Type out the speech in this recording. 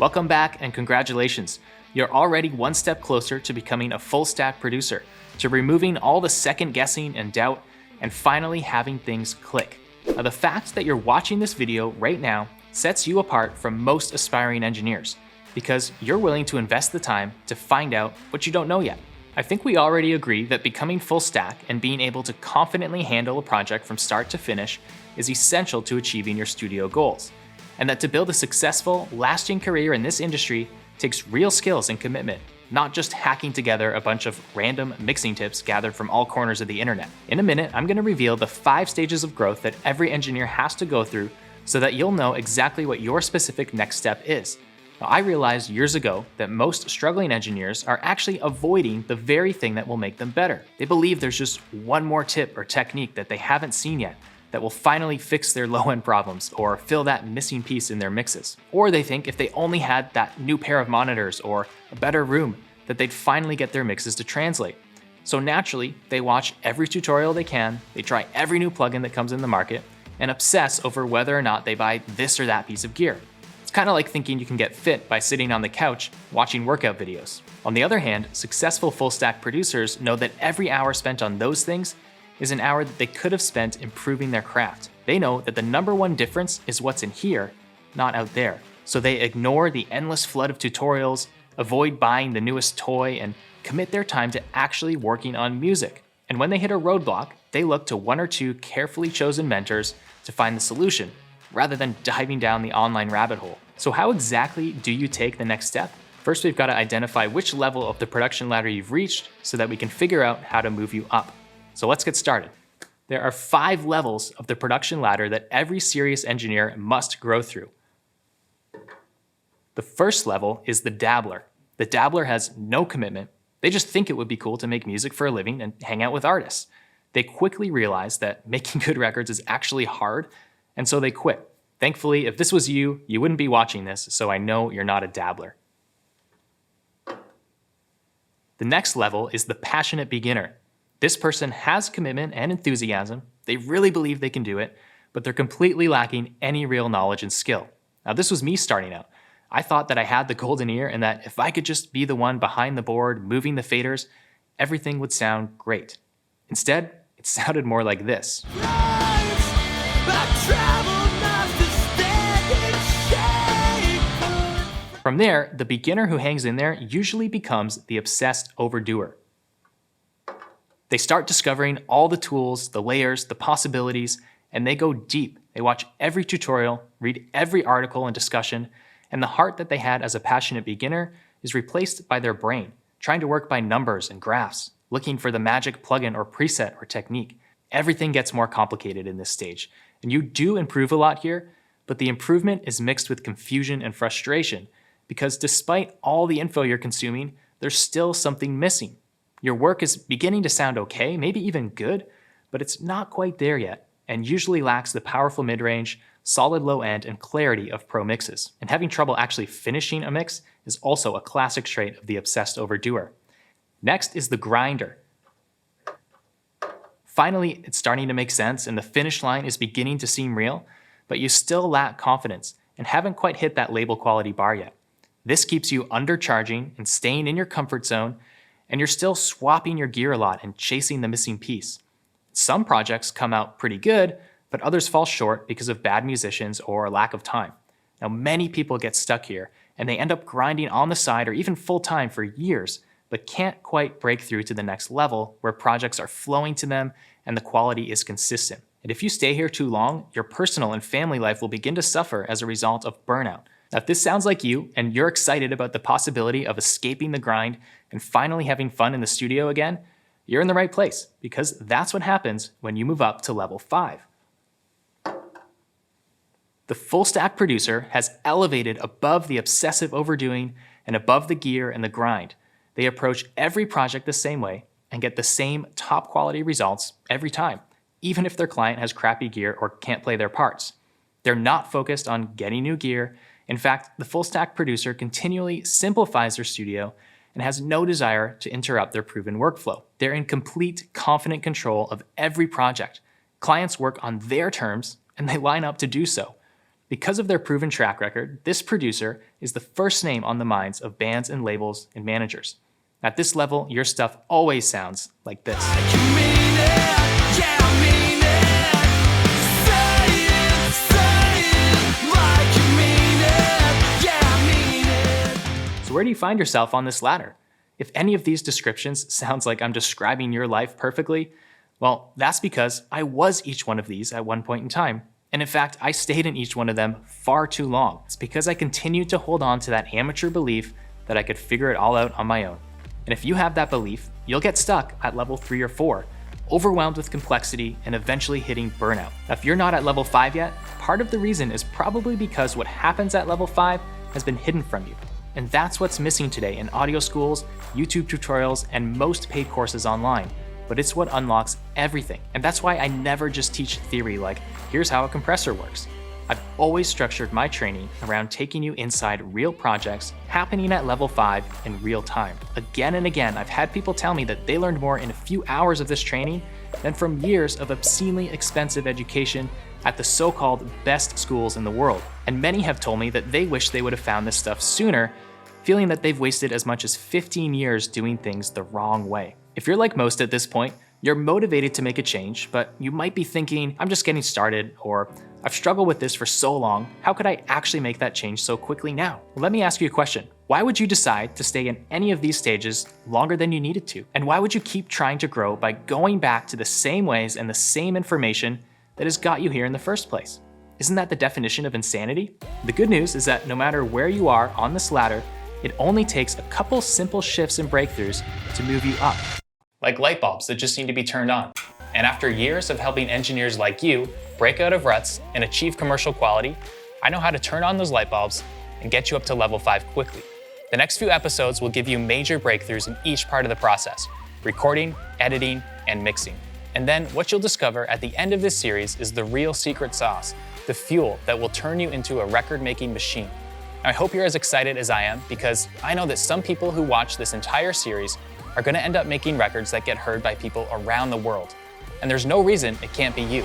Welcome back and congratulations. You're already one step closer to becoming a full stack producer, to removing all the second guessing and doubt, and finally having things click. Now, the fact that you're watching this video right now sets you apart from most aspiring engineers, because you're willing to invest the time to find out what you don't know yet. I think we already agree that becoming full stack and being able to confidently handle a project from start to finish is essential to achieving your studio goals, and that to build a successful, lasting career in this industry takes real skills and commitment, not just hacking together a bunch of random mixing tips gathered from all corners of the internet. In a minute, I'm going to reveal the 5 stages of growth that every engineer has to go through so that you'll know exactly what your specific next step is. Now, I realized years ago that most struggling engineers are actually avoiding the very thing that will make them better. They believe there's just one more tip or technique that they haven't seen yet that will finally fix their low-end problems or fill that missing piece in their mixes. Or they think if they only had that new pair of monitors or a better room, that they'd finally get their mixes to translate. So naturally, they watch every tutorial they can, they try every new plugin that comes in the market, and obsess over whether or not they buy this or that piece of gear. It's kind of like thinking you can get fit by sitting on the couch watching workout videos. On the other hand, successful full-stack producers know that every hour spent on those things is an hour that they could have spent improving their craft. They know that the #1 difference is what's in here, not out there. So they ignore the endless flood of tutorials, avoid buying the newest toy, and commit their time to actually working on music. And when they hit a roadblock, they look to 1 or 2 carefully chosen mentors to find the solution, rather than diving down the online rabbit hole. So how exactly do you take the next step? First, we've got to identify which level of the production ladder you've reached so that we can figure out how to move you up. So let's get started. There are 5 levels of the production ladder that every serious engineer must grow through. The first level is the dabbler. The dabbler has no commitment. They just think it would be cool to make music for a living and hang out with artists. They quickly realize that making good records is actually hard, and so they quit. Thankfully, if this was you, you wouldn't be watching this, so I know you're not a dabbler. The next level is the passionate beginner. This person has commitment and enthusiasm. They really believe they can do it, but they're completely lacking any real knowledge and skill. Now, this was me starting out. I thought that I had the golden ear and that if I could just be the one behind the board, moving the faders, everything would sound great. Instead, it sounded more like this. From there, the beginner who hangs in there usually becomes the obsessed overdoer. They start discovering all the tools, the layers, the possibilities, and they go deep. They watch every tutorial, read every article and discussion, and the heart that they had as a passionate beginner is replaced by their brain, trying to work by numbers and graphs, looking for the magic plugin or preset or technique. Everything gets more complicated in this stage, and you do improve a lot here, but the improvement is mixed with confusion and frustration, because despite all the info you're consuming, there's still something missing. Your work is beginning to sound okay, maybe even good, but it's not quite there yet, and usually lacks the powerful mid-range, solid low-end, and clarity of pro mixes. And having trouble actually finishing a mix is also a classic trait of the obsessed overdoer. Next is the grinder. Finally, it's starting to make sense, and the finish line is beginning to seem real, but you still lack confidence and haven't quite hit that label quality bar yet. This keeps you undercharging and staying in your comfort zone, and you're still swapping your gear a lot and chasing the missing piece. Some projects come out pretty good, but others fall short because of bad musicians or lack of time. Now, many people get stuck here, and they end up grinding on the side or even full-time for years, but can't quite break through to the next level where projects are flowing to them and the quality is consistent. And if you stay here too long, your personal and family life will begin to suffer as a result of burnout. Now, if this sounds like you and you're excited about the possibility of escaping the grind and finally having fun in the studio again, you're in the right place, because that's what happens when you move up to level 5. The full stack producer has elevated above the obsessive overdoing and above the gear and the grind. They approach every project the same way and get the same top quality results every time, even if their client has crappy gear or can't play their parts. They're not focused on getting new gear. In fact, the full stack producer continually simplifies their studio and has no desire to interrupt their proven workflow. They're in complete, confident control of every project. Clients work on their terms, and they line up to do so. Because of their proven track record, this producer is the first name on the minds of bands and labels and managers. At this level, your stuff always sounds like this. So where do you find yourself on this ladder? If any of these descriptions sounds like I'm describing your life perfectly, well, that's because I was each one of these at one point in time. And in fact, I stayed in each one of them far too long. It's because I continued to hold on to that amateur belief that I could figure it all out on my own. And if you have that belief, you'll get stuck at level 3 or 4, overwhelmed with complexity and eventually hitting burnout. Now, if you're not at level 5 yet, part of the reason is probably because what happens at level 5 has been hidden from you. And that's what's missing today in audio schools, YouTube tutorials, and most paid courses online. But it's what unlocks everything. And that's why I never just teach theory like, here's how a compressor works. I've always structured my training around taking you inside real projects happening at level 5 in real time. Again and again, I've had people tell me that they learned more in a few hours of this training than from years of obscenely expensive education at the so-called best schools in the world. And many have told me that they wish they would have found this stuff sooner, feeling that they've wasted as much as 15 years doing things the wrong way. If you're like most at this point, you're motivated to make a change, but you might be thinking, I'm just getting started, or I've struggled with this for so long, how could I actually make that change so quickly now? Well, let me ask you a question. Why would you decide to stay in any of these stages longer than you needed to? And why would you keep trying to grow by going back to the same ways and the same information that has got you here in the first place? Isn't that the definition of insanity? The good news is that no matter where you are on this ladder, it only takes a couple simple shifts and breakthroughs to move you up. Like light bulbs that just need to be turned on. And after years of helping engineers like you break out of ruts and achieve commercial quality, I know how to turn on those light bulbs and get you up to level 5 quickly. The next few episodes will give you major breakthroughs in each part of the process: recording, editing, and mixing. And then what you'll discover at the end of this series is the real secret sauce, the fuel that will turn you into a record-making machine. I hope you're as excited as I am, because I know that some people who watch this entire series are going to end up making records that get heard by people around the world. And there's no reason it can't be you.